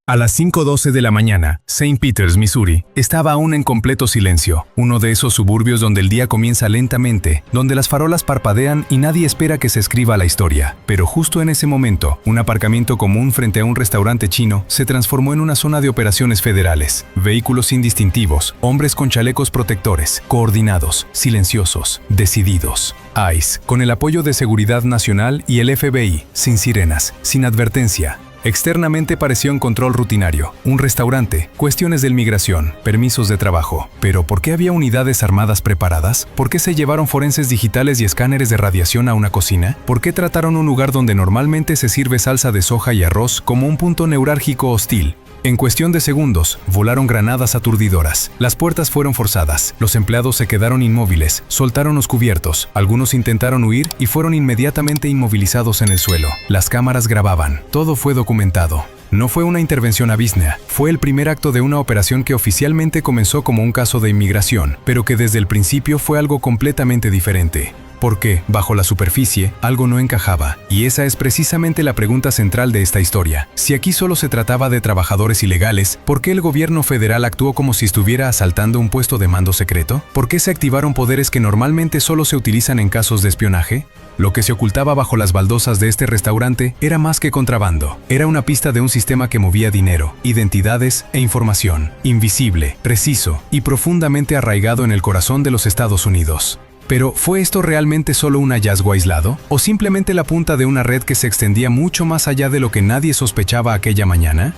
A las 5:12 de la mañana, St. Peters, Missouri, estaba aún en completo silencio, uno de esos suburbios donde el día comienza lentamente, donde las farolas parpadean y nadie espera que se escriba la historia. Pero justo en ese momento, un aparcamiento común frente a un restaurante chino se transformó en una zona de operaciones federales. Vehículos indistintivos, hombres con chalecos protectores, coordinados, silenciosos, decididos. ICE, con el apoyo de Seguridad Nacional y el FBI, sin sirenas, sin advertencia. Externamente parecía un control rutinario, un restaurante, cuestiones de inmigración, permisos de trabajo. Pero ¿por qué había unidades armadas preparadas? ¿Por qué se llevaron forenses digitales y escáneres de radiación a una cocina? ¿Por qué trataron un lugar donde normalmente se sirve salsa de soja y arroz como un punto neurálgico hostil? En cuestión de segundos, volaron granadas aturdidoras. Las puertas fueron forzadas. Los empleados se quedaron inmóviles, soltaron los cubiertos. Algunos intentaron huir y fueron inmediatamente inmovilizados en el suelo. Las cámaras grababan. Todo fue documentado. No fue una intervención avisnea, fue el primer acto de una operación que oficialmente comenzó como un caso de inmigración, pero que desde el principio fue algo completamente diferente. Porque, bajo la superficie, algo no encajaba, y esa es precisamente la pregunta central de esta historia. Si aquí solo se trataba de trabajadores ilegales, ¿por qué el gobierno federal actuó como si estuviera asaltando un puesto de mando secreto? ¿Por qué se activaron poderes que normalmente solo se utilizan en casos de espionaje? Lo que se ocultaba bajo las baldosas de este restaurante era más que contrabando. Era una pista de un sistema que movía dinero, identidades e información, invisible, preciso y profundamente arraigado en el corazón de los Estados Unidos. Pero, ¿fue esto realmente solo un hallazgo aislado? ¿O simplemente la punta de una red que se extendía mucho más allá de lo que nadie sospechaba aquella mañana?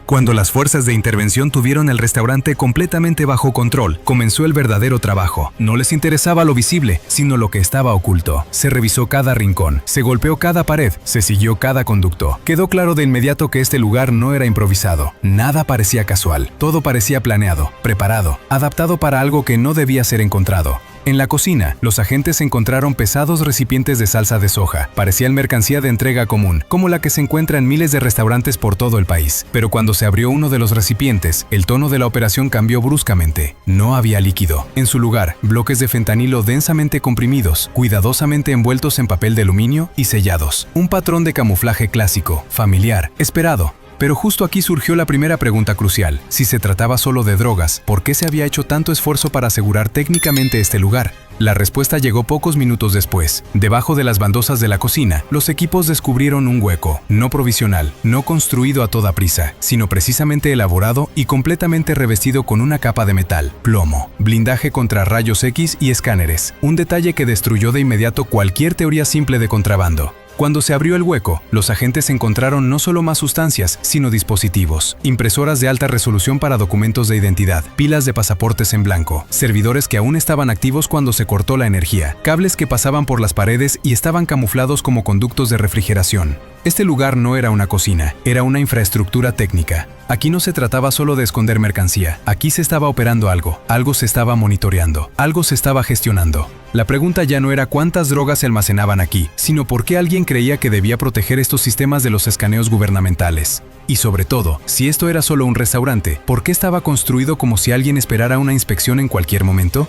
Cuando las fuerzas de intervención tuvieron el restaurante completamente bajo control, comenzó el verdadero trabajo. No les interesaba lo visible, sino lo que estaba oculto. Se revisó cada rincón, se golpeó cada pared, se siguió cada conducto. Quedó claro de inmediato que este lugar no era improvisado. Nada parecía casual. Todo parecía planeado, preparado, adaptado para algo que no debía ser encontrado. En la cocina, los agentes encontraron pesados recipientes de salsa de soja. Parecían mercancía de entrega común, como la que se encuentra en miles de restaurantes por todo el país. Pero cuando se abrió uno de los recipientes, el tono de la operación cambió bruscamente. No había líquido. En su lugar, bloques de fentanilo densamente comprimidos, cuidadosamente envueltos en papel de aluminio y sellados. Un patrón de camuflaje clásico, familiar, esperado. Pero justo aquí surgió la primera pregunta crucial. Si se trataba solo de drogas, ¿por qué se había hecho tanto esfuerzo para asegurar técnicamente este lugar? La respuesta llegó pocos minutos después. Debajo de las baldosas de la cocina, los equipos descubrieron un hueco, no provisional, no construido a toda prisa, sino precisamente elaborado y completamente revestido con una capa de metal, plomo, blindaje contra rayos X y escáneres, un detalle que destruyó de inmediato cualquier teoría simple de contrabando. Cuando se abrió el hueco, los agentes encontraron no solo más sustancias, sino dispositivos, impresoras de alta resolución para documentos de identidad, pilas de pasaportes en blanco, servidores que aún estaban activos cuando se cortó la energía, cables que pasaban por las paredes y estaban camuflados como conductos de refrigeración. Este lugar no era una cocina, era una infraestructura técnica. Aquí no se trataba solo de esconder mercancía, aquí se estaba operando algo se estaba monitoreando, algo se estaba gestionando. La pregunta ya no era cuántas drogas se almacenaban aquí, sino por qué alguien creía que debía proteger estos sistemas de los escaneos gubernamentales. Y sobre todo, si esto era solo un restaurante, ¿por qué estaba construido como si alguien esperara una inspección en cualquier momento?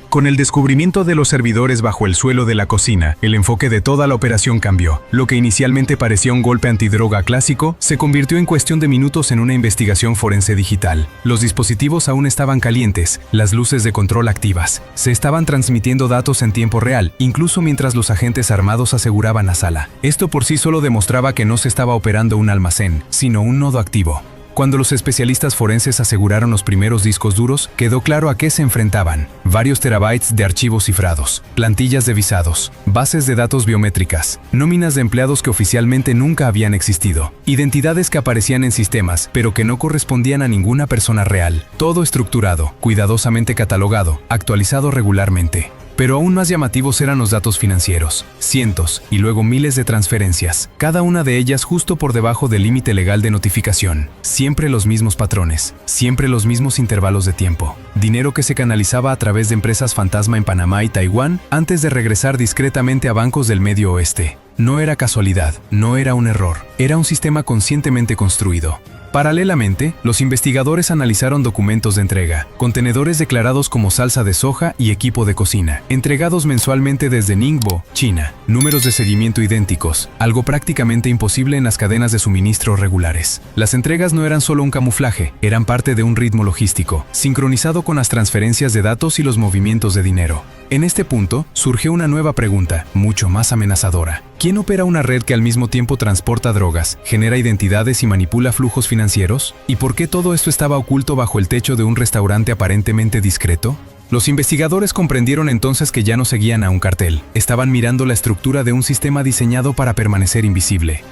Con el descubrimiento de los servidores bajo el suelo de la cocina, el enfoque de toda la operación cambió. Lo que inicialmente parecía un golpe antidroga clásico, se convirtió en cuestión de minutos en una investigación forense digital. Los dispositivos aún estaban calientes, las luces de control activas. Se estaban transmitiendo datos en tiempo real, incluso mientras los agentes armados aseguraban la sala. Esto por sí solo demostraba que no se estaba operando un almacén, sino un nodo activo. Cuando los especialistas forenses aseguraron los primeros discos duros, quedó claro a qué se enfrentaban. Varios terabytes de archivos cifrados, plantillas de visados, bases de datos biométricas, nóminas de empleados que oficialmente nunca habían existido, identidades que aparecían en sistemas, pero que no correspondían a ninguna persona real. Todo estructurado, cuidadosamente catalogado, actualizado regularmente. Pero aún más llamativos eran los datos financieros, cientos y luego miles de transferencias, cada una de ellas justo por debajo del límite legal de notificación. Siempre los mismos patrones, siempre los mismos intervalos de tiempo. Dinero que se canalizaba a través de empresas fantasma en Panamá y Taiwán antes de regresar discretamente a bancos del Medio Oeste. No era casualidad, no era un error, era un sistema conscientemente construido. Paralelamente, los investigadores analizaron documentos de entrega, contenedores declarados como salsa de soja y equipo de cocina, entregados mensualmente desde Ningbo, China, números de seguimiento idénticos, algo prácticamente imposible en las cadenas de suministro regulares. Las entregas no eran solo un camuflaje, eran parte de un ritmo logístico, sincronizado con las transferencias de datos y los movimientos de dinero. En este punto, surgió una nueva pregunta, mucho más amenazadora. ¿Quién opera una red que al mismo tiempo transporta drogas, genera identidades y manipula flujos financieros? ¿Y por qué todo esto estaba oculto bajo el techo de un restaurante aparentemente discreto? Los investigadores comprendieron entonces que ya no seguían a un cartel, estaban mirando la estructura de un sistema diseñado para permanecer invisible.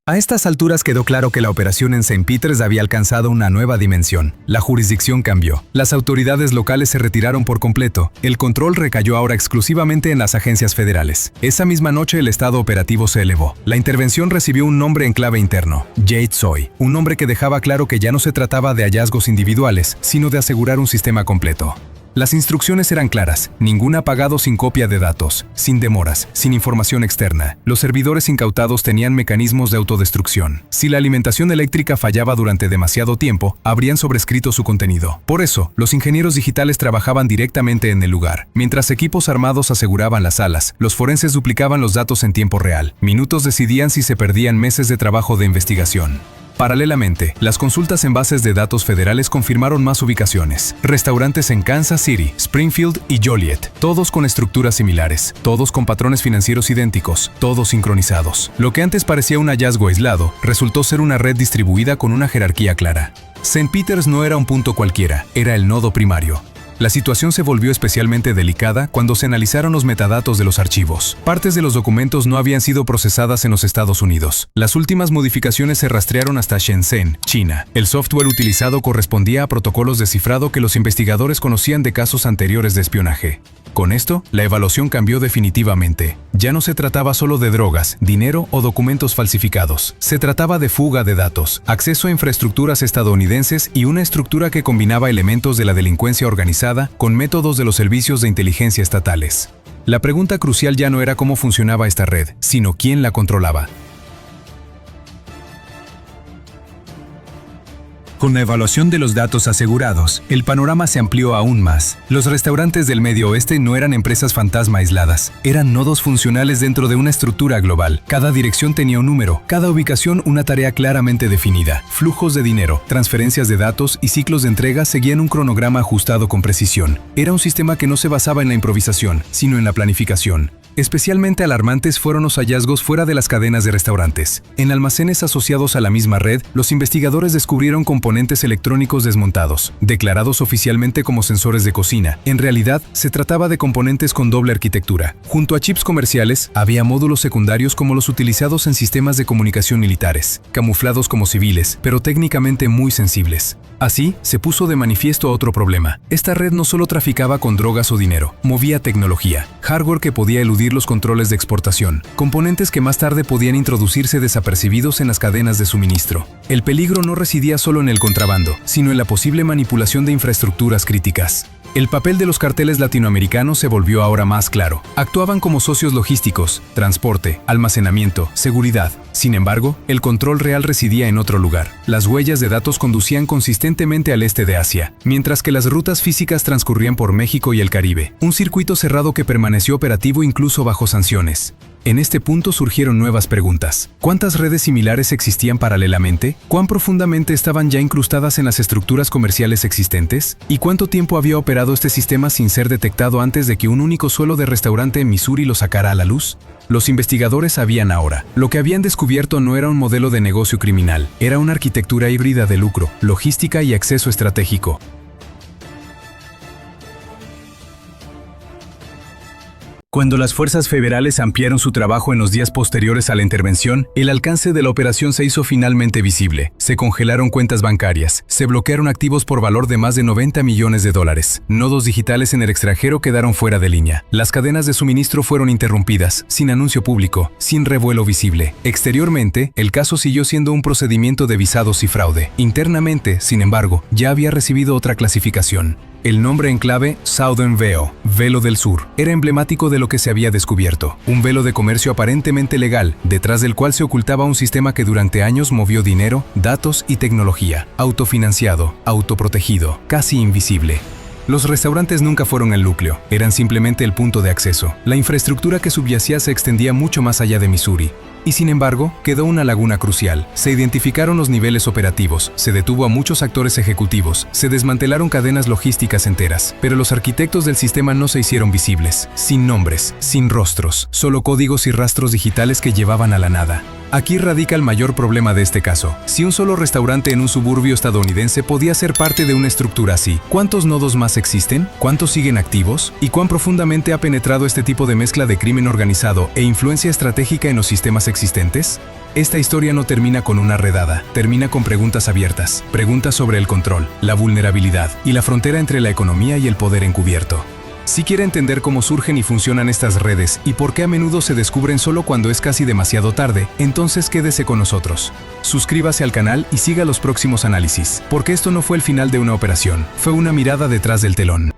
A estas alturas quedó claro que la operación en St. Peters había alcanzado una nueva dimensión. La jurisdicción cambió. Las autoridades locales se retiraron por completo. El control recayó ahora exclusivamente en las agencias federales. Esa misma noche el estado operativo se elevó. La intervención recibió un nombre en clave interno, Jade Soy, un nombre que dejaba claro que ya no se trataba de hallazgos individuales, sino de asegurar un sistema completo. Las instrucciones eran claras, ningún apagado sin copia de datos, sin demoras, sin información externa. Los servidores incautados tenían mecanismos de autodestrucción. Si la alimentación eléctrica fallaba durante demasiado tiempo, habrían sobrescrito su contenido. Por eso, los ingenieros digitales trabajaban directamente en el lugar. Mientras equipos armados aseguraban las salas, los forenses duplicaban los datos en tiempo real. Minutos decidían si se perdían meses de trabajo de investigación. Paralelamente, las consultas en bases de datos federales confirmaron más ubicaciones. Restaurantes en Kansas City, Springfield y Joliet, todos con estructuras similares, todos con patrones financieros idénticos, todos sincronizados. Lo que antes parecía un hallazgo aislado, resultó ser una red distribuida con una jerarquía clara. St. Peters no era un punto cualquiera, era el nodo primario. La situación se volvió especialmente delicada cuando se analizaron los metadatos de los archivos. Partes de los documentos no habían sido procesadas en los Estados Unidos. Las últimas modificaciones se rastrearon hasta Shenzhen, China. El software utilizado correspondía a protocolos de cifrado que los investigadores conocían de casos anteriores de espionaje. Con esto, la evaluación cambió definitivamente. Ya no se trataba solo de drogas, dinero o documentos falsificados. Se trataba de fuga de datos, acceso a infraestructuras estadounidenses y una estructura que combinaba elementos de la delincuencia organizada con métodos de los servicios de inteligencia estatales. La pregunta crucial ya no era cómo funcionaba esta red, sino quién la controlaba. Con la evaluación de los datos asegurados, el panorama se amplió aún más. Los restaurantes del Medio Oeste no eran empresas fantasma aisladas, eran nodos funcionales dentro de una estructura global. Cada dirección tenía un número, cada ubicación una tarea claramente definida. Flujos de dinero, transferencias de datos y ciclos de entrega seguían un cronograma ajustado con precisión. Era un sistema que no se basaba en la improvisación, sino en la planificación. Especialmente alarmantes fueron los hallazgos fuera de las cadenas de restaurantes. En almacenes asociados a la misma red, los investigadores descubrieron componentes electrónicos desmontados, declarados oficialmente como sensores de cocina. En realidad, se trataba de componentes con doble arquitectura. Junto a chips comerciales, había módulos secundarios como los utilizados en sistemas de comunicación militares, camuflados como civiles, pero técnicamente muy sensibles. Así, se puso de manifiesto otro problema. Esta red no solo traficaba con drogas o dinero, movía tecnología, hardware que podía eludir los controles de exportación, componentes que más tarde podían introducirse desapercibidos en las cadenas de suministro. El peligro no residía solo en el contrabando, sino en la posible manipulación de infraestructuras críticas. El papel de los carteles latinoamericanos se volvió ahora más claro. Actuaban como socios logísticos, transporte, almacenamiento, seguridad. Sin embargo, el control real residía en otro lugar. Las huellas de datos conducían consistentemente al este de Asia, mientras que las rutas físicas transcurrían por México y el Caribe. Un circuito cerrado que permaneció operativo incluso bajo sanciones. En este punto surgieron nuevas preguntas. ¿Cuántas redes similares existían paralelamente? ¿Cuán profundamente estaban ya incrustadas en las estructuras comerciales existentes? ¿Y cuánto tiempo había operado este sistema sin ser detectado antes de que un único suelo de restaurante en Missouri lo sacara a la luz? Los investigadores sabían ahora. Lo que habían descubierto no era un modelo de negocio criminal, era una arquitectura híbrida de lucro, logística y acceso estratégico. Cuando las fuerzas federales ampliaron su trabajo en los días posteriores a la intervención, el alcance de la operación se hizo finalmente visible. Se congelaron cuentas bancarias, se bloquearon activos por valor de más de $90 millones. Nodos digitales en el extranjero quedaron fuera de línea. Las cadenas de suministro fueron interrumpidas, sin anuncio público, sin revuelo visible. Exteriormente, el caso siguió siendo un procedimiento de visados y fraude. Internamente, sin embargo, ya había recibido otra clasificación. El nombre en clave, Southern Veil, velo del sur, era emblemático de lo que se había descubierto. Un velo de comercio aparentemente legal, detrás del cual se ocultaba un sistema que durante años movió dinero, datos y tecnología. Autofinanciado, autoprotegido, casi invisible. Los restaurantes nunca fueron el núcleo, eran simplemente el punto de acceso. La infraestructura que subyacía se extendía mucho más allá de Missouri. Y sin embargo, quedó una laguna crucial. Se identificaron los niveles operativos, se detuvo a muchos actores ejecutivos, se desmantelaron cadenas logísticas enteras, pero los arquitectos del sistema no se hicieron visibles, sin nombres, sin rostros, solo códigos y rastros digitales que llevaban a la nada. Aquí radica el mayor problema de este caso. Si un solo restaurante en un suburbio estadounidense podía ser parte de una estructura así, ¿cuántos nodos más existen? ¿Cuántos siguen activos? ¿Y cuán profundamente ha penetrado este tipo de mezcla de crimen organizado e influencia estratégica en los sistemas existentes? Esta historia no termina con una redada, termina con preguntas abiertas, preguntas sobre el control, la vulnerabilidad y la frontera entre la economía y el poder encubierto. Si quiere entender cómo surgen y funcionan estas redes y por qué a menudo se descubren solo cuando es casi demasiado tarde, entonces quédese con nosotros. Suscríbase al canal y siga los próximos análisis, porque esto no fue el final de una operación, fue una mirada detrás del telón.